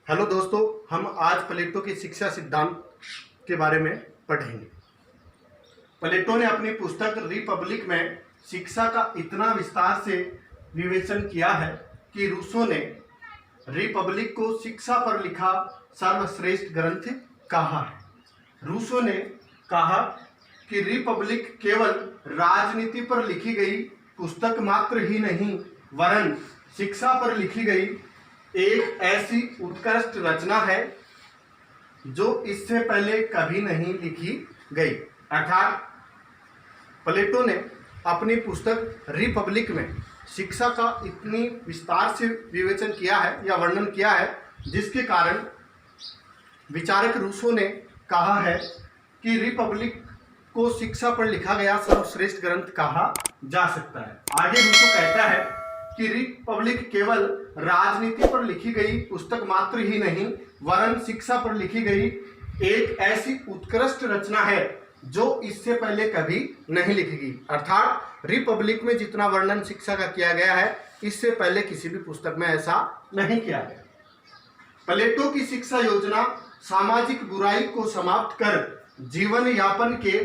Hello दोस्तों, हम आज प्लेटो के शिक्षा सिद्धांत के बारे में पढ़ेंगे। प्लेटो ने अपनी पुस्तक रिपब्लिक में शिक्षा का इतना विस्तार से विवेचन किया है कि रूसो ने रिपब्लिक को शिक्षा पर लिखा सर्वश्रेष्ठ ग्रंथ कहा है। रूसो ने कहा कि रिपब्लिक केवल राजनीति पर लिखी गई पुस्तक मात्र ही नहीं, वरन शिक्षा पर लिखी गई एक ऐसी उत्कृष्ट रचना है जो इससे पहले कभी नहीं लिखी गई। अर्थात प्लेटो ने अपनी पुस्तक रिपब्लिक में शिक्षा का इतनी विस्तार से विवेचन किया है या वर्णन किया है, जिसके कारण विचारक रूसो ने कहा है कि रिपब्लिक को शिक्षा पर लिखा गया सर्वश्रेष्ठ ग्रंथ कहा जा सकता है। आगे रूसो कहता है कि रिपब्लिक केवल राजनीति पर लिखी गई पुस्तक मात्र ही नहीं, वरन शिक्षा पर लिखी गई एक ऐसी उत्कृष्ट रचना है जो इससे पहले कभी नहीं लिखी गई। अर्थात रिपब्लिक में जितना वर्णन शिक्षा का किया गया है, इससे पहले किसी भी पुस्तक में ऐसा नहीं किया गया। प्लेटो की शिक्षा योजना सामाजिक बुराई को समाप्त कर जीवन यापन के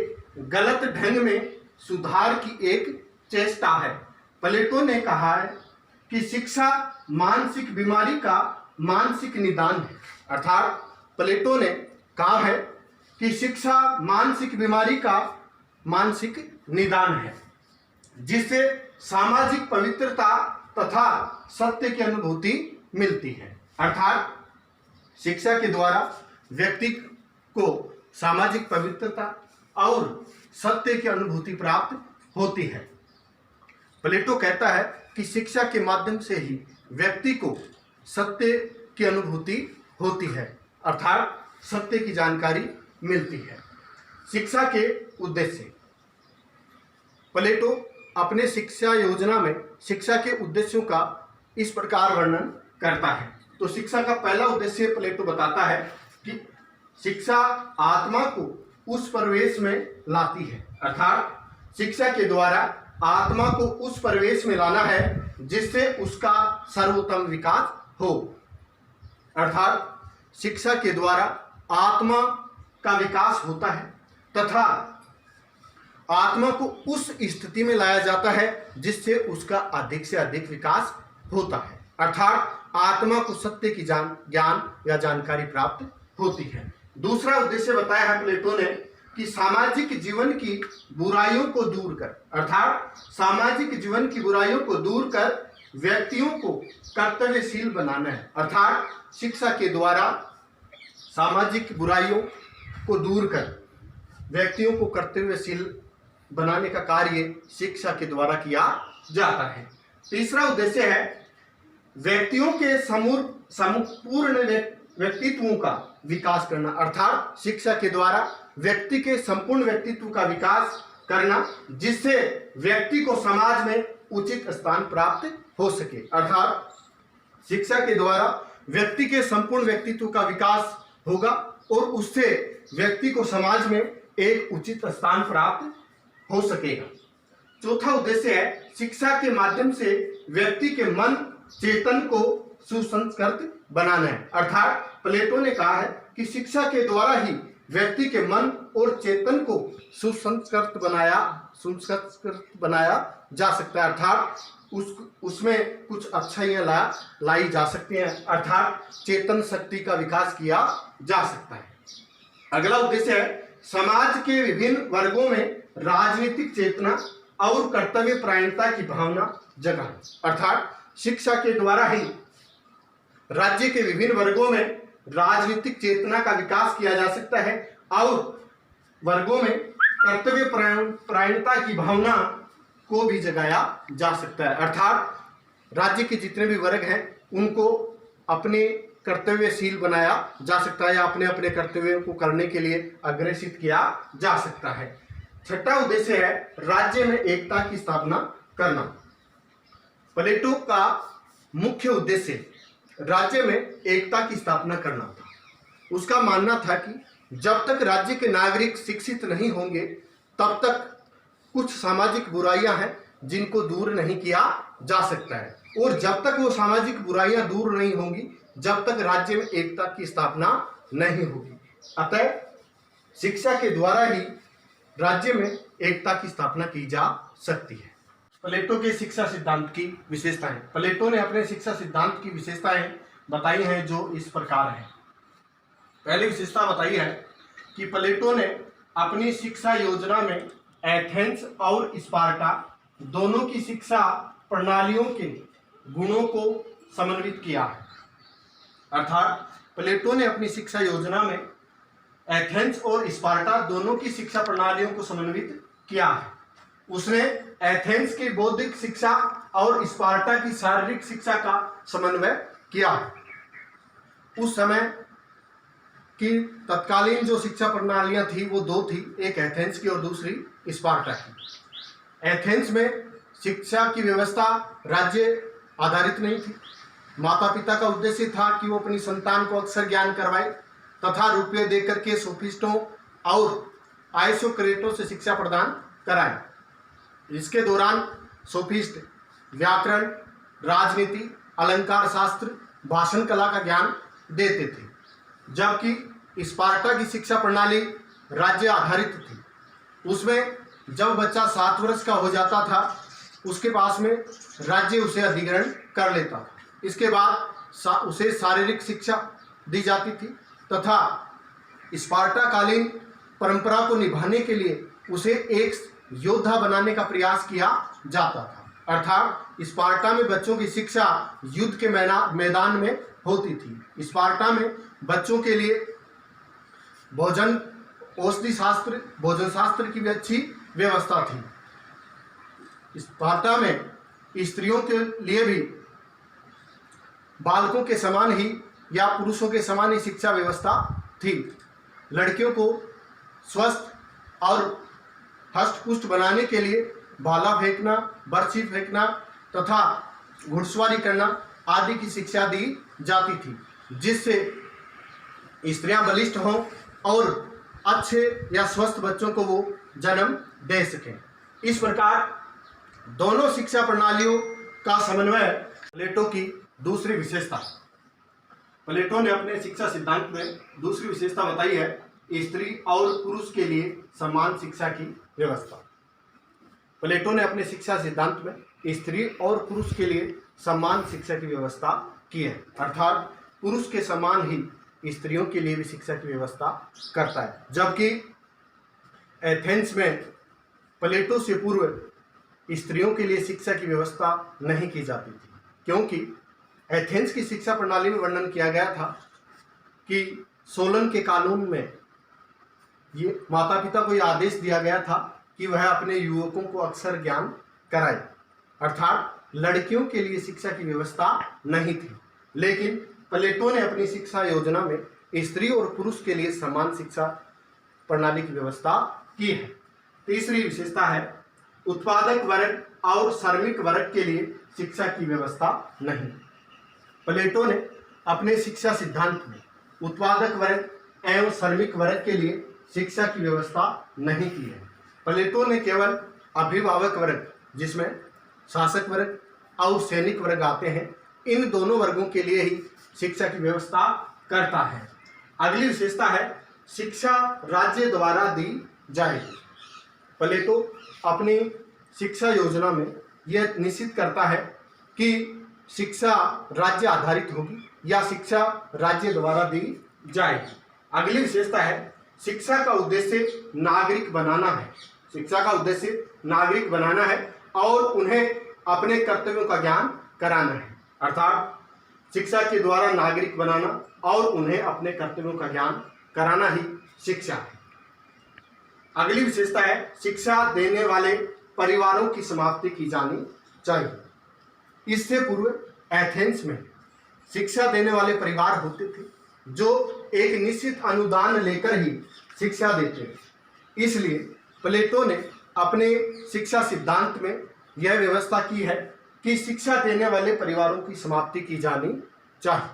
गलत ढंग में सुधार की एक चेष्टा है। प्लेटो ने कहा है कि शिक्षा मानसिक बीमारी का मानसिक निदान है। अर्थात प्लेटो ने कहा है कि शिक्षा मानसिक बीमारी का मानसिक निदान है, जिससे सामाजिक पवित्रता तथा सत्य की अनुभूति मिलती है। अर्थात शिक्षा के द्वारा व्यक्ति को सामाजिक पवित्रता और सत्य की अनुभूति प्राप्त होती है। प्लेटो कहता है कि शिक्षा के माध्यम से ही व्यक्ति को सत्य की अनुभूति होती है, अर्थात सत्य की जानकारी मिलती है। शिक्षा के उद्देश्य। प्लेटो अपने शिक्षा योजना में शिक्षा के उद्देश्यों का इस प्रकार वर्णन करता है। तो शिक्षा का पहला उद्देश्य प्लेटो बताता है कि शिक्षा आत्मा को उस परिवेश में लाती है। अर्थात शिक्षा के द्वारा आत्मा को उस परिवेश में लाना है जिससे उसका सर्वोत्तम विकास हो। अर्थात शिक्षा के द्वारा आत्मा का विकास होता है तथा आत्मा को उस स्थिति में लाया जाता है जिससे उसका अधिक से अधिक विकास होता है। अर्थात आत्मा को सत्य की ज्ञान या जानकारी प्राप्त होती है। दूसरा उद्देश्य बताया है प्लेटो ने कि सामाजिक जीवन की बुराइयों को दूर कर, अर्थात सामाजिक जीवन की बुराइयों को दूर कर व्यक्तियों को कर्तव्यशील बनाना है। अर्थात शिक्षा के द्वारा सामाजिक बुराइयों को दूर कर व्यक्तियों को कर्तव्यशील बनाने का कार्य शिक्षा के द्वारा किया जाता है। तीसरा उद्देश्य है व्यक्तियों के संपूर्ण व्यक्तित्वों का विकास करना। अर्थात शिक्षा के द्वारा व्यक्ति के संपूर्ण व्यक्तित्व का विकास करना, जिससे व्यक्ति को समाज में उचित स्थान प्राप्त हो सके। अर्थात शिक्षा के द्वारा व्यक्ति के संपूर्ण व्यक्तित्व का विकास होगा और उससे व्यक्ति को समाज में एक उचित स्थान प्राप्त हो सकेगा। चौथा उद्देश्य है शिक्षा के माध्यम से व्यक्ति के मन चेतन को सुसंस्कृत बनाना है। अर्थात प्लेटो ने कहा है कि शिक्षा के द्वारा ही व्यक्ति के मन और चेतन को सुसंस्कृत बनाया जा सकता है। अर्थात उसमें कुछ अच्छाइयाँ लाई जा सकती हैं, अर्थात चेतन शक्ति का विकास किया जा सकता है। अगला उद्देश्य है समाज के विभिन्न वर्गों में राजनीतिक चेतना और कर्तव्य परायणता की भावना जगाना। अर्थात शिक्षा के द्वारा ही राज्य के विभिन्न वर्गों में राजनीतिक चेतना का विकास किया जा सकता है और वर्गों में कर्तव्य परायणता की भावना को भी जगाया जा सकता है। अर्थात राज्य के जितने भी वर्ग हैं उनको अपने कर्तव्यशील बनाया जा सकता है या अपने अपने कर्तव्यों को करने के लिए अग्रेसित किया जा सकता है। छठा उद्देश्य है राज्य में एकता की स्थापना करना। प्लेटो का मुख्य उद्देश्य राज्य में एकता की स्थापना करना था। उसका मानना था कि जब तक राज्य के नागरिक शिक्षित नहीं होंगे तब तक कुछ सामाजिक बुराइयां हैं जिनको दूर नहीं किया जा सकता है, और जब तक वो सामाजिक बुराइयां दूर नहीं होंगी जब तक राज्य में एकता की स्थापना नहीं होगी। अतः शिक्षा के द्वारा ही राज्य में एकता की स्थापना की जा सकती है। प्लेटो के शिक्षा सिद्धांत की विशेषताएं। प्लेटो ने अपने शिक्षा सिद्धांत की विशेषताएं बताई हैं जो इस प्रकार है। पहली विशेषता बताई है कि प्लेटो ने अपनी शिक्षा योजना में एथेंस और स्पार्टा दोनों की शिक्षा प्रणालियों के गुणों को समन्वित किया है। अर्थात प्लेटो ने अपनी शिक्षा योजना में एथेंस और स्पार्टा दोनों की शिक्षा प्रणालियों को समन्वित किया है। उसने एथेंस की बौद्धिक शिक्षा और स्पार्टा की शारीरिक शिक्षा का समन्वय किया है। उस समय की तत्कालीन जो शिक्षा प्रणालियां थी वो दो थी, एक एथेंस की और दूसरी स्पार्टा की। एथेंस में शिक्षा की व्यवस्था राज्य आधारित नहीं थी। माता पिता का उद्देश्य था कि वो अपनी संतान को अक्षर ज्ञान करवाए तथा रुपये देकर के सोफिस्टों और आइसोक्रेटों से शिक्षा प्रदान कराए। इसके दौरान सोफिस्ट व्याकरण, राजनीति, अलंकार शास्त्र, भाषण कला का ज्ञान देते थे, जबकि स्पार्टा की शिक्षा प्रणाली राज्य आधारित थी। उसमें जब बच्चा 7 वर्ष का हो जाता था उसके पास में राज्य उसे अधिग्रहण कर लेता था। इसके बाद उसे शारीरिक शिक्षा दी जाती थी तथा स्पार्टा कालीन परंपरा को निभाने के लिए उसे एक योद्धा बनाने का प्रयास किया जाता था। अर्थात स्पार्टा में बच्चों की शिक्षा युद्ध के मैदान में होती थी। स्पार्टा में बच्चों के लिए भोजन, औषधि शास्त्र, भोजन शास्त्र की भी अच्छी व्यवस्था थी। स्पार्टा में स्त्रियों के लिए भी बालकों के समान ही या पुरुषों के समान ही शिक्षा व्यवस्था थी। लड़कियों को स्वस्थ और हष्ट-पुष्ट बनाने के लिए भाला फेंकना, बर्छी फेंकना तथा घुड़सवारी करना आदि की शिक्षा दी जाती थी, जिससे स्त्रियां बलिष्ठ हों और अच्छे या स्वस्थ बच्चों को वो जन्म दे सकें। इस प्रकार दोनों शिक्षा प्रणालियों का समन्वय प्लेटो की दूसरी विशेषता। प्लेटो ने अपने शिक्षा सिद्धांत में दूसरी विशेषता बताई है स्त्री और पुरुष के लिए समान शिक्षा की व्यवस्था। प्लेटो ने अपने शिक्षा सिद्धांत में स्त्री और पुरुष के लिए समान शिक्षा की व्यवस्था की है। अर्थात पुरुष के समान ही स्त्रियों के लिए भी शिक्षा की व्यवस्था करता है। जबकि एथेंस में प्लेटो से पूर्व स्त्रियों के लिए शिक्षा की व्यवस्था नहीं की जाती थी, क्योंकि एथेंस की शिक्षा प्रणाली में वर्णन किया गया था कि सोलन के कानून में ये माता पिता को यह आदेश दिया गया था कि वह अपने युवकों को अक्षर ज्ञान कराए। अर्थात लड़कियों के लिए शिक्षा की व्यवस्था नहीं थी, लेकिन प्लेटो ने अपनी शिक्षा योजना में स्त्री और पुरुष के लिए समान शिक्षा प्रणाली की व्यवस्था की है। तीसरी विशेषता है उत्पादक वर्ग और श्रमिक वर्ग के लिए शिक्षा की व्यवस्था नहीं। प्लेटो ने अपने शिक्षा सिद्धांत में उत्पादक वर्ग एवं श्रमिक वर्ग के लिए शिक्षा की व्यवस्था नहीं की है। प्लेटो ने केवल अभिभावक वर्ग, जिसमें शासक वर्ग और सैनिक वर्ग आते हैं, इन दोनों वर्गों के लिए ही शिक्षा की व्यवस्था करता है। अगली विशेषता है शिक्षा राज्य द्वारा दी जाएगी। प्लेटो अपनी शिक्षा योजना में यह निश्चित करता है कि शिक्षा राज्य आधारित होगी या शिक्षा राज्य द्वारा दी जाएगी। अगली विशेषता है शिक्षा का उद्देश्य नागरिक बनाना है। शिक्षा का उद्देश्य नागरिक बनाना है और उन्हें अपने कर्तव्यों का ज्ञान कराना है। अर्थात शिक्षा के द्वारा नागरिक बनाना और उन्हें अपने कर्तव्यों का ज्ञान कराना ही शिक्षा है। अगली विशेषता है शिक्षा देने वाले परिवारों की समाप्ति की जानी चाहिए। इससे पूर्व एथेंस में शिक्षा देने वाले परिवार होते थे जो एक निश्चित अनुदान लेकर ही शिक्षा देते थे। इसलिए प्लेटो ने अपने शिक्षा सिद्धांत में यह व्यवस्था की है कि शिक्षा देने वाले परिवारों की समाप्ति की जानी चाहिए।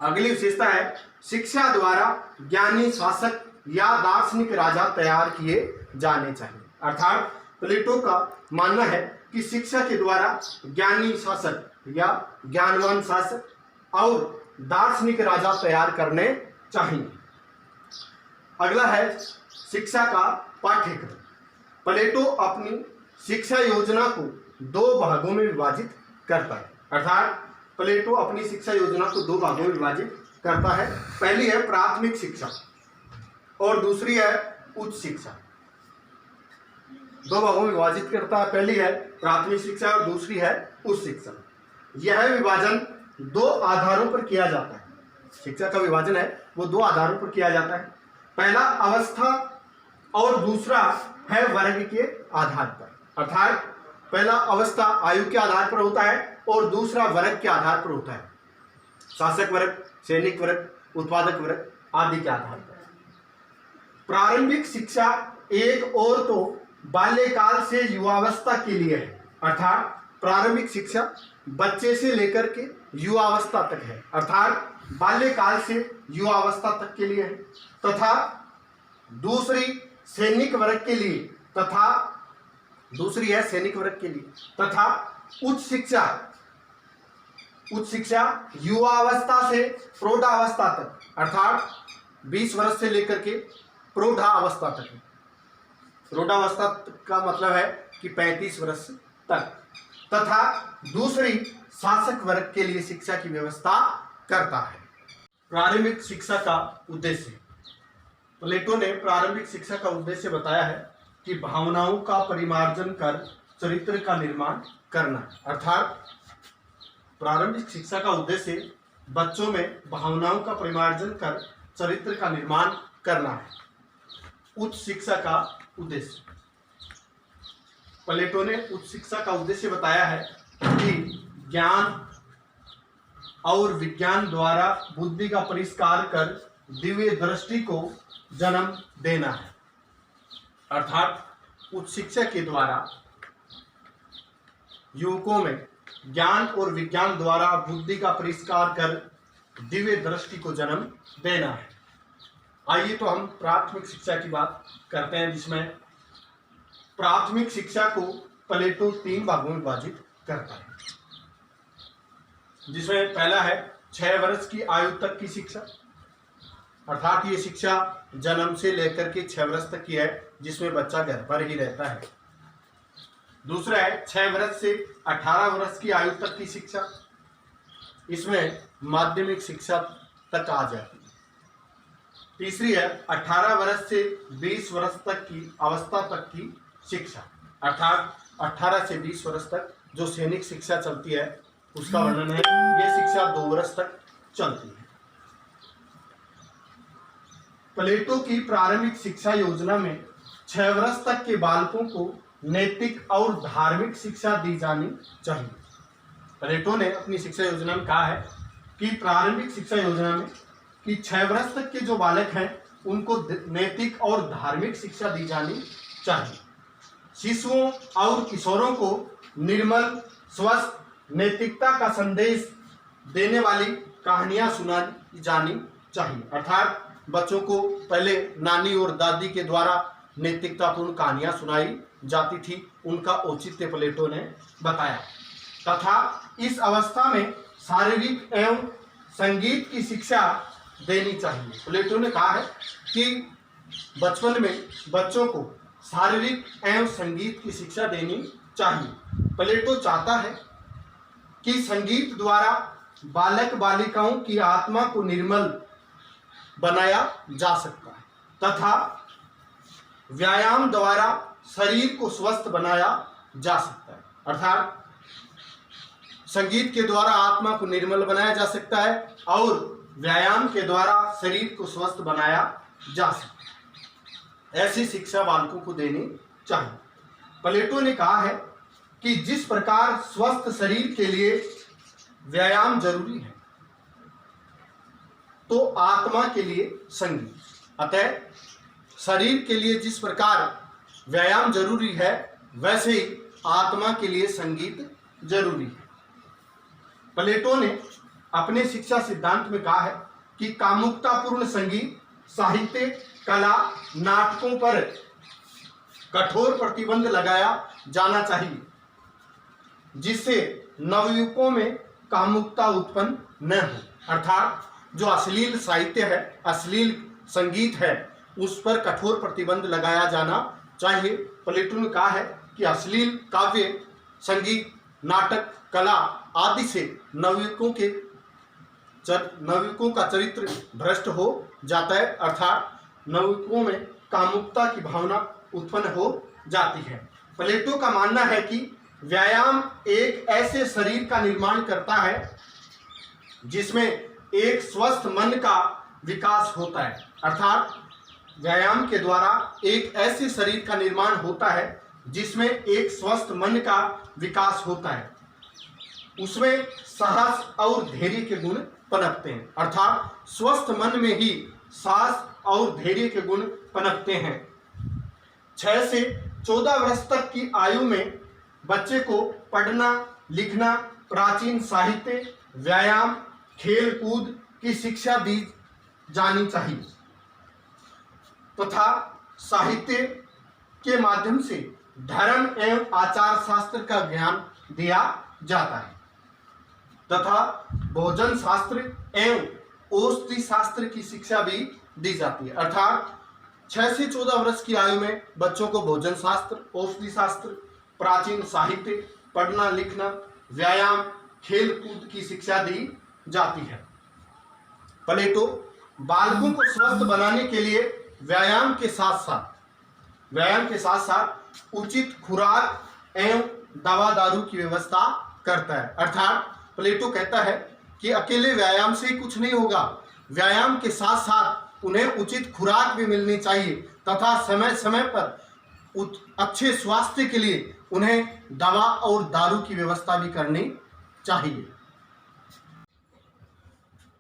अगली विशेषता है शिक्षा द्वारा ज्ञानी शासक या दार्शनिक राजा तैयार किए जाने चाहिए। अर्थात प्लेटो का मानना है कि शिक्षा के द्वारा ज्ञानी शासक या ज्ञानवान शासक और दार्शनिक राजा तैयार करने चाहिए। अगला है शिक्षा का पाठ्यक्रम। प्लेटो अपनी शिक्षा योजना को 2 भागों में विभाजित करता है, अर्थात प्लेटो अपनी शिक्षा योजना को 2 भागों में विभाजित करता है। पहली है प्राथमिक शिक्षा और दूसरी है उच्च शिक्षा। 2 भागों में विभाजित करता है, पहली है प्राथमिक शिक्षा और दूसरी है उच्च शिक्षा। यह विभाजन 2 आधारों पर किया जाता है। शिक्षा का विभाजन है वो 2 आधारों पर किया जाता है। पहला अवस्था और दूसरा है वर्ग के आधार पर, अर्थात पहला अवस्था आयु के आधार पर होता है और दूसरा वर्ग के आधार पर होता है, शासक वर्ग, सैनिक वर्ग, उत्पादक वर्ग आदि के आधार पर। प्रारंभिक शिक्षा एक और तो बाल्यकाल से युवावस्था के लिए है, अर्थात प्रारंभिक शिक्षा बच्चे से लेकर के युवावस्था तक है, अर्थात बाल्यकाल से युवावस्था तक के लिए है। तथा दूसरी सैनिक वर्ग के लिए, तथा दूसरी है सैनिक वर्ग के लिए। तथा उच्च शिक्षा युवावस्था से प्रौढ़ावस्था तक, अर्थात 20 वर्ष से लेकर के प्रौढ़ावस्था तक है। प्रौढ़ावस्था का मतलब है कि 35 वर्ष तक। तथा दूसरी शासक वर्ग के लिए शिक्षा की व्यवस्था करता है। प्रारंभिक शिक्षा का उद्देश्य। प्लेटो ने प्रारंभिक शिक्षा का उद्देश्य बताया है कि भावनाओं का परिमार्जन कर चरित्र का निर्माण करना, अर्थात प्रारंभिक शिक्षा का उद्देश्य बच्चों में भावनाओं का परिमार्जन कर चरित्र का निर्माण करना है। उच्च शिक्षा का उद्देश्य। प्लेटो ने उच्च शिक्षा का उद्देश्य बताया है कि ज्ञान और विज्ञान द्वारा बुद्धि का परिष्कार कर दिव्य दृष्टि को जन्म देना है, अर्थात उच्च शिक्षा के द्वारा युवकों में ज्ञान और विज्ञान द्वारा बुद्धि का परिष्कार कर दिव्य दृष्टि को जन्म देना है। आइए तो हम प्राथमिक शिक्षा की बात करते हैं, जिसमें प्राथमिक शिक्षा को प्लेटो 3 भागों में विभाजित करता है, जिसमें पहला है 6 वर्ष की आयु तक की शिक्षा, अर्थात ये शिक्षा जन्म से लेकर के 6 वर्ष तक की है, जिसमें बच्चा घर पर ही रहता है। दूसरा है 6 वर्ष से 18 वर्ष की आयु तक की शिक्षा, इसमें माध्यमिक शिक्षा तक आ जाती है। तीसरी है 18 वर्ष से 20 वर्ष तक की अवस्था तक की शिक्षा, अर्थात 18 से 20 वर्ष तक जो सैनिक शिक्षा चलती है उसका वर्णन है। यह शिक्षा 2 वर्ष तक चलती है। प्लेटो की प्रारंभिक शिक्षा योजना में 6 वर्ष तक के बालकों को नैतिक और धार्मिक शिक्षा दी जानी चाहिए। प्लेटो ने अपनी शिक्षा योजना में कहा है कि प्रारंभिक शिक्षा योजना में कि 6 वर्ष तक के जो बालक हैं उनको नैतिक और धार्मिक शिक्षा दी जानी चाहिए। शिशुओं और किशोरों को निर्मल, स्वस्थ, नैतिकता का संदेश देने वाली कहानियां सुनाई जानी चाहिए, अर्थात बच्चों को पहले नानी और दादी के द्वारा नैतिकतापूर्ण कहानियां सुनाई जाती थी, उनका औचित्य प्लेटो ने बताया। तथा इस अवस्था में शारीरिक एवं संगीत की शिक्षा देनी चाहिए। प्लेटो ने कहा है कि बचपन में बच्चों को शारीरिक एवं संगीत की शिक्षा देनी चाहिए। प्लेटो चाहता है कि संगीत द्वारा बालक बालिकाओं की आत्मा को निर्मल बनाया जा सकता है तथा व्यायाम द्वारा शरीर को स्वस्थ बनाया जा सकता है, अर्थात संगीत के द्वारा आत्मा को निर्मल बनाया जा सकता है और व्यायाम के द्वारा शरीर को स्वस्थ बनाया जा सकता है। ऐसी शिक्षा बालकों को देनी चाहिए। प्लेटो ने कहा है कि जिस प्रकार स्वस्थ शरीर के लिए व्यायाम जरूरी है तो आत्मा के लिए संगीत, अतः शरीर के लिए जिस प्रकार व्यायाम जरूरी है वैसे ही आत्मा के लिए संगीत जरूरी है। प्लेटो ने अपने शिक्षा सिद्धांत में कहा है कि कामुकतापूर्ण संगीत, साहित्य, कला, नाटकों पर कठोर प्रतिबंध लगाया जाना चाहिए, जिससे नवयुवकों में कामुकता उत्पन्न न हो। अर्थात जो अश्लील साहित्य है, अश्लील संगीत है, उस पर कठोर प्रतिबंध लगाया जाना चाहिए। प्लेटो ने कहा है कि अश्लील काव्य, संगीत, नाटक, कला आदि से नवयुवकों का चरित्र भ्रष्ट हो जाता है, अर्थात नवयुवकों में कामुकता की भावना उत्पन्न हो जाती है। प्लेटो का मानना है कि व्यायाम एक ऐसे शरीर का निर्माण करता है जिसमें एक स्वस्थ मन का विकास होता है, अर्थात व्यायाम के द्वारा एक ऐसे शरीर का निर्माण होता है जिसमें एक स्वस्थ मन का विकास होता है, उसमें साहस और धैर्य के गुण पनपते हैं, अर्थात स्वस्थ मन में ही साहस और धैर्य के गुण पनपते हैं। 6 से 14 वर्ष तक की आयु में बच्चे को पढ़ना, लिखना, प्राचीन साहित्य, व्यायाम, खेल कूद की शिक्षा दी जानी चाहिए तथा साहित्य के माध्यम से धर्म एवं आचार शास्त्र का ज्ञान दिया जाता है तथा भोजन शास्त्र एवं औषधि शास्त्र की शिक्षा भी दी जाती है, अर्थात 6 से 14 वर्ष की आयु में बच्चों को भोजन शास्त्र, औषधि शास्त्र, प्राचीन साहित्य, पढ़ना लिखना, व्यायाम, खेल कूद की शिक्षा दी जाती है। प्लेटो बालकों को स्वस्थ बनाने के लिए व्यायाम के साथ साथ उचित खुराक एवं दवा दारू की व्यवस्था करता है, अर्थात प्लेटो कहता है कि अकेले व्यायाम से ही कुछ नहीं होगा, व्यायाम के साथ साथ उन्हें उचित खुराक भी मिलनी चाहिए तथा समय समय पर अच्छे स्वास्थ्य के लिए उन्हें दवा और दारू की व्यवस्था भी करनी चाहिए।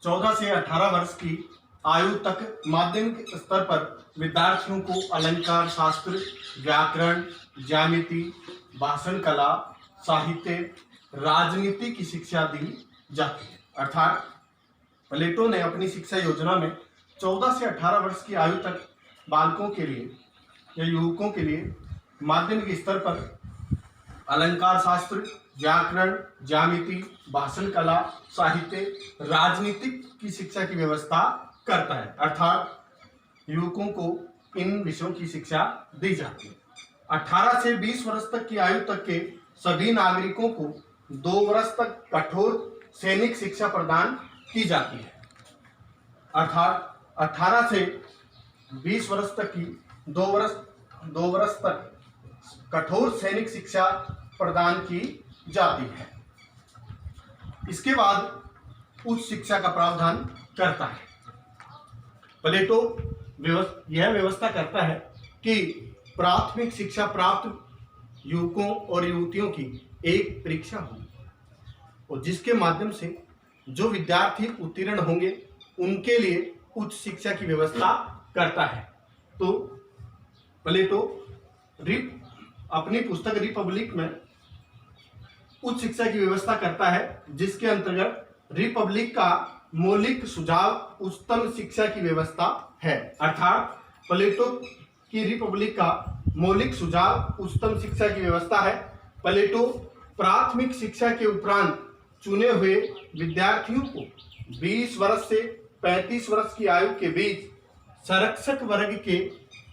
14 से 18 वर्ष की आयु तक माध्यमिक स्तर पर विद्यार्थियों को अलंकार शास्त्र, व्याकरण, ज्यामिति, भाषण कला, साहित्य, राजनीति की शिक्षा दी जाती है, अर्थात प्लेटो ने अपनी शिक्षा योजना में 14 से 18 वर्ष की आयु तक बालकों के लिए या युवकों के लिए माध्यमिक स्तर पर अलंकार शास्त्र, व्याकरण, ज्यामिति, भाषण कला, साहित्य, राजनीति की शिक्षा की व्यवस्था करता है, अर्थात युवकों को इन विषयों की शिक्षा दी जाती है। 18 से 20 वर्ष तक की आयु तक के सभी नागरिकों को 2 वर्ष तक कठोर सैनिक शिक्षा प्रदान की जाती है, अर्थात 18 से 20 वर्ष तक की 2 वर्ष तक कठोर सैनिक शिक्षा प्रदान की जाती है। इसके बाद उच्च शिक्षा का प्रावधान करता है। प्लेटो यह व्यवस्था करता है कि प्राथमिक शिक्षा प्राप्त युवकों और युवतियों की एक परीक्षा होगी और जिसके माध्यम से जो विद्यार्थी उत्तीर्ण होंगे उनके लिए उच्च शिक्षा की व्यवस्था करता है। तो प्लेटो अपनी पुस्तक रिपब्लिक में उच्च शिक्षा की व्यवस्था करता है, जिसके अंतर्गत रिपब्लिक का मौलिक सुझाव उच्चतम शिक्षा की व्यवस्था है, अर्थात प्लेटो की रिपब्लिक का मौलिक सुझाव उच्चतम शिक्षा की व्यवस्था है। प्लेटो प्राथमिक शिक्षा के उपरांत चुने हुए विद्यार्थियों को 20 वर्ष से 35 वर्ष की आयु के बीच संरक्षक वर्ग के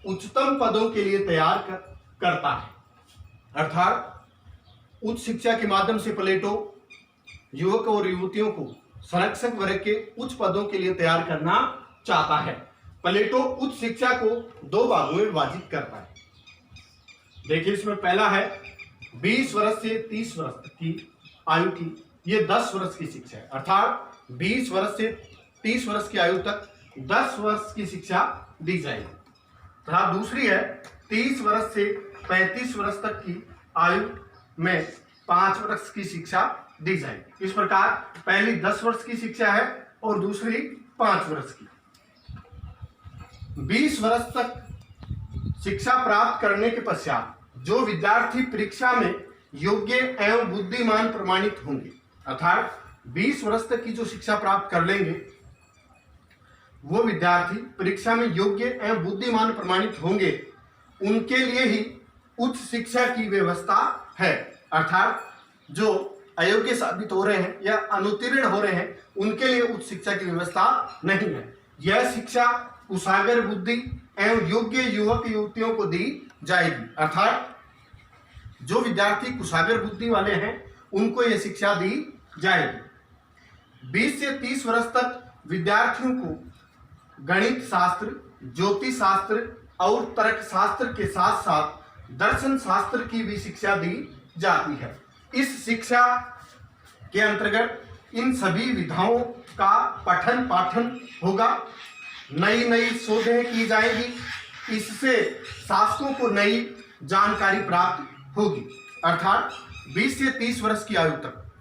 उच्चतम पदों के लिए तैयार करता है, अर्थात उच्च शिक्षा के माध्यम से प्लेटो युवक और युवतियों को संरक्षक वर्ग के उच्च पदों के लिए तैयार करना चाहता है। प्लेटो उच्च शिक्षा को 2 भागों में विभाजित करता है। देखिए, इसमें पहला है 20 वर्ष से 30 वर्ष तक की आयु की, ये 10 वर्ष की शिक्षा है, अर्थात 20 वर्ष से 30 वर्ष की आयु तक 10 वर्ष की शिक्षा दी जाएगी तथा दूसरी है 30 वर्ष से 35 वर्ष तक की आयु में 5 वर्ष की शिक्षा दी जाएगी। इस प्रकार पहली 10 वर्ष की शिक्षा है और दूसरी 5 वर्ष की। 20 वर्ष तक शिक्षा प्राप्त करने के पश्चात जो विद्यार्थी परीक्षा में योग्य एवं बुद्धिमान प्रमाणित होंगे, अर्थात 20 वर्ष तक की जो शिक्षा प्राप्त कर लेंगे वो विद्यार्थी परीक्षा में योग्य एवं बुद्धिमान प्रमाणित होंगे, उनके लिए ही उच्च शिक्षा की व्यवस्था है, अर्थात जो अयोग्य साबित हो रहे हैं या अनुत्तीर्ण हो रहे हैं, उनके लिए उच्च शिक्षा की व्यवस्था नहीं है। यह शिक्षा कुशागर बुद्धि एवं योग्य युवक युवतियों को दी जाएगी, अर्थात जो विद्यार्थी कुशागर बुद्धि वाले हैं उनको यह शिक्षा दी जाएगी। 20 से 30 वर्ष तक विद्यार्थियों को गणित शास्त्र, ज्योतिष शास्त्र और तर्क शास्त्र के साथ साथ दर्शन शास्त्र की भी शिक्षा दी जाती है। इस शिक्षा के अंतर्गत इन सभी विधाओं का पठन पाठन होगा, नई नई शोधें की जाएगी, इससे शासकों को नई जानकारी प्राप्त होगी। अर्थात 20 से 30 वर्ष की आयु तक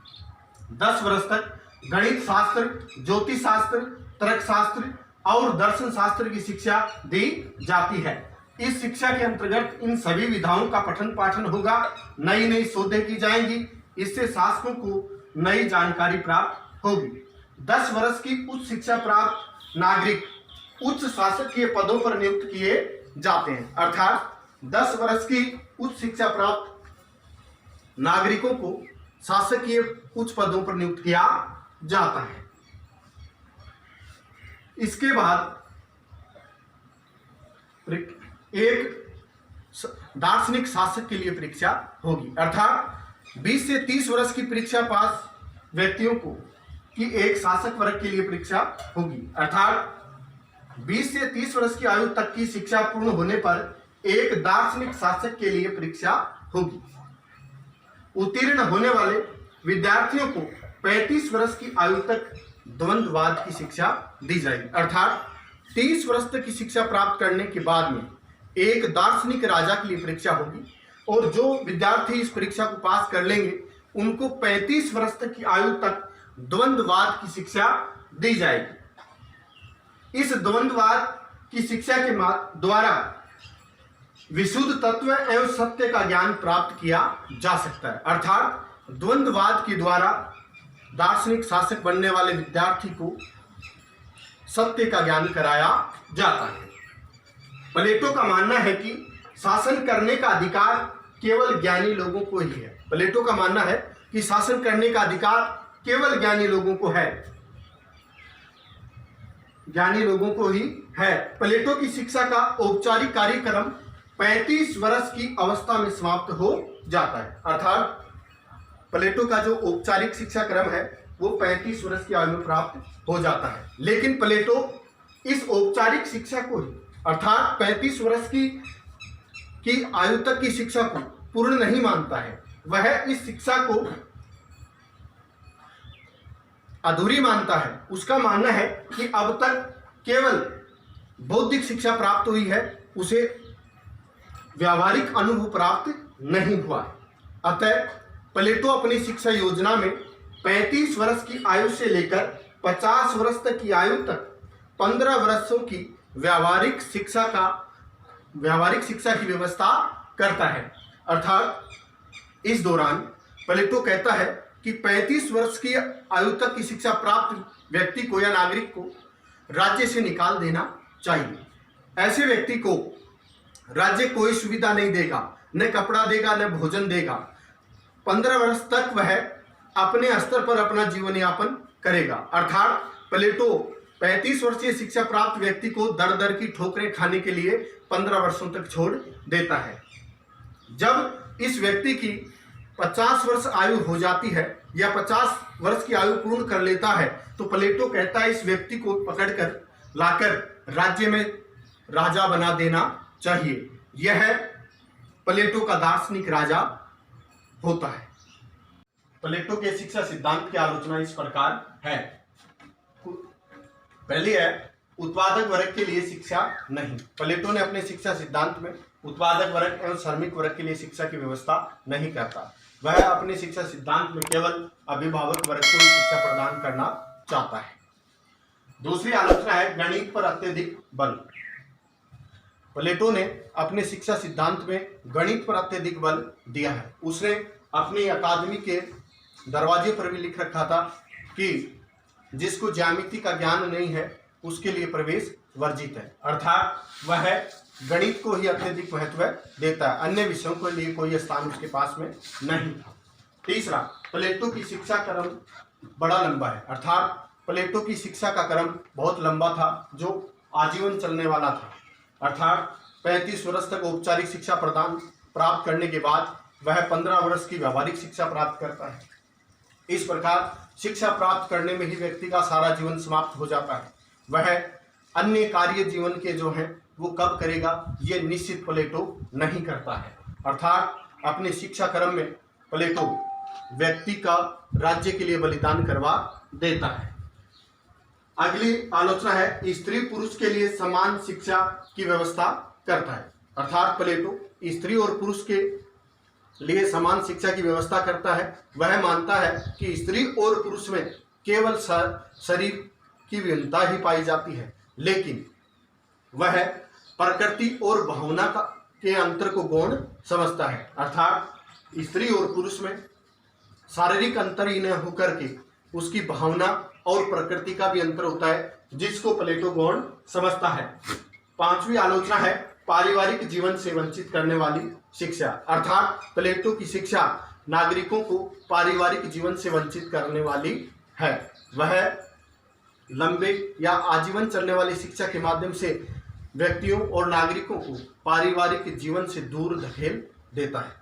10 वर्ष तक गणित शास्त्र, ज्योतिष शास्त्र, तर्क शास्त्र और दर्शन शास्त्र की शिक्षा दी जाती है। इस शिक्षा के अंतर्गत इन सभी विधाओं का पठन पाठन होगा, नई नई शोधें की जाएंगी, इससे शासकों को नई जानकारी प्राप्त होगी। 10 वर्ष की उच्च शिक्षा प्राप्त नागरिक उच्च शासकीय पदों पर नियुक्त किए जाते हैं। अर्थात 10 वर्ष की उच्च शिक्षा प्राप्त नागरिकों को शासकीय उच्च पदों पर नियुक्त किया जाता है। इसके बाद एक दार्शनिक शासक के लिए परीक्षा होगी, अर्थात 20 से 30 वर्ष की परीक्षा पास व्यक्तियों को की एक शासक वर्ग के लिए परीक्षा होगी। अर्थात 20 से 30 वर्ष की आयु तक की शिक्षा पूर्ण होने पर एक दार्शनिक शासक के लिए परीक्षा होगी। उत्तीर्ण होने वाले विद्यार्थियों को 35 वर्ष की आयु तक द्वंद्ववाद की शिक्षा दी जाएगी। अर्थात 30 वर्ष तक की शिक्षा प्राप्त करने के बाद में एक दार्शनिक राजा के लिए परीक्षा होगी और जो विद्यार्थी इस परीक्षा को पास कर लेंगे उनको 35 वर्ष तक की आयु तक द्वंद्ववाद की शिक्षा दी जाएगी। इस द्वंद्ववाद की शिक्षा के द्वारा विशुद्ध तत्व एवं सत्य का ज्ञान प्राप्त किया जा सकता है। अर्थात द्वंद्ववाद के द्वारा दार्शनिक शासक बनने वाले विद्यार्थी को सत्य का ज्ञान कराया जाता है। प्लेटो का मानना है कि शासन करने का अधिकार केवल ज्ञानी लोगों को ही है। प्लेटो का मानना है कि शासन करने का अधिकार केवल ज्ञानी लोगों को है, ज्ञानी लोगों को ही है। प्लेटो की शिक्षा का औपचारिक कार्यक्रम 35 वर्ष की अवस्था में समाप्त हो जाता है। अर्थात प्लेटो का जो औपचारिक शिक्षा क्रम है वो 35 वर्ष की आयु में प्राप्त हो जाता है। लेकिन प्लेटो इस औपचारिक शिक्षा को ही अर्थात 35 वर्ष की आयु तक की शिक्षा को पूर्ण नहीं मानता है। वह इस शिक्षा को अधूरी मानता है। उसका मानना है कि अब तक केवल बौद्धिक शिक्षा प्राप्त हुई है, उसे व्यावहारिक अनुभव प्राप्त नहीं हुआ। अतः प्लेटो अपनी शिक्षा योजना में 35 वर्ष की आयु से लेकर 50 वर्ष तक की आयु तक 15 वर्षों की व्यावहारिक शिक्षा की व्यवस्था करता है। अर्थात इस दौरान प्लेटो कहता है कि 35 वर्ष की आयु तक की शिक्षा प्राप्त व्यक्ति को या नागरिक को राज्य से निकाल देना चाहिए। ऐसे व्यक्ति को राज्य कोई सुविधा नहीं देगा, न कपड़ा देगा, न भोजन देगा। 15 वर्ष तक वह अपने स्तर पर अपना जीवन यापन करेगा। अर्थात प्लेटो 35 वर्षीय शिक्षा प्राप्त व्यक्ति को दर दर की ठोकरें खाने के लिए 15 वर्षों तक छोड़ देता है। जब इस व्यक्ति की 50 वर्ष आयु हो जाती है या 50 वर्ष की आयु पूर्ण कर लेता है तो प्लेटो कहता है इस व्यक्ति को पकड़कर लाकर राज्य में राजा बना देना चाहिए। यह प्लेटो का दार्शनिक राजा होता है। प्लेटो के शिक्षा सिद्धांत की आलोचना इस प्रकार है। पहली है उत्पादक वर्ग के लिए शिक्षा नहीं। प्लेटो ने अपने शिक्षा सिद्धांत में उत्पादक वर्ग एवं श्रमिक वर्ग के लिए शिक्षा की व्यवस्था नहीं करता। वह अपने शिक्षा सिद्धांत में केवल अभिभावक वर्ग को ही शिक्षा प्रदान करना चाहता है। दूसरी आलोचना है गणित पर अत्यधिक बल। प्लेटो ने अपने शिक्षा सिद्धांत में गणित पर अत्यधिक बल दिया है। उसने अपनी अकादमी के दरवाजे पर भी लिख रखा था कि जिसको ज्यामिति का ज्ञान नहीं है उसके लिए प्रवेश वर्जित है। अर्थात वह गणित को ही अत्यधिक महत्व देता है, अन्य विषयों के लिए कोई स्थान उसके पास में नहीं था। तीसरा, प्लेटो की शिक्षा क्रम बड़ा लंबा है, अर्थात प्लेटो की शिक्षा का क्रम बहुत लंबा था जो आजीवन चलने वाला था, अर्थात 35 वर्ष तक औपचारिक शिक्षा प्रदान प्राप्त करने के बाद वह 15 वर्ष की व्यावहारिक शिक्षा प्राप्त करता है। इस प्रकार शिक्षा प्राप्त करने में ही व्यक्ति का सारा जीवन समाप्त हो जाता है। वह अन्य कार्य जीवन के जो हैं वो कब करेगा ये निश्चित प्लेटो नहीं करता है, अर्थात अपने शिक्षा क्रम में प्लेटो व्यक्ति का राज्य के लिए बलिदान करवा देता है। अगली आलोचना है, स्त्री पुरुष के लिए समान शिक्षा की व्यवस्था करता है, अर्थात प्लेटो स्त्री और पुरुष के लिए समान शिक्षा की व्यवस्था करता है। वह मानता है कि स्त्री और पुरुष में केवल शरीर की भिन्नता ही पाई जाती है, लेकिन वह प्रकृति और भावना के अंतर को गौण समझता है, अर्थात स्त्री और पुरुष में शारीरिक अंतर ही न होकर के उसकी भावना और प्रकृति का भी अंतर होता है, जिसको प्लेटो गौण समझता है। पांचवी आलोचना है, पारिवारिक जीवन से वंचित करने वाली शिक्षा, अर्थात प्लेटो की शिक्षा नागरिकों को पारिवारिक जीवन से वंचित करने वाली है। वह लंबे या आजीवन चलने वाली शिक्षा के माध्यम से व्यक्तियों और नागरिकों को पारिवारिक जीवन से दूर धकेल देता है।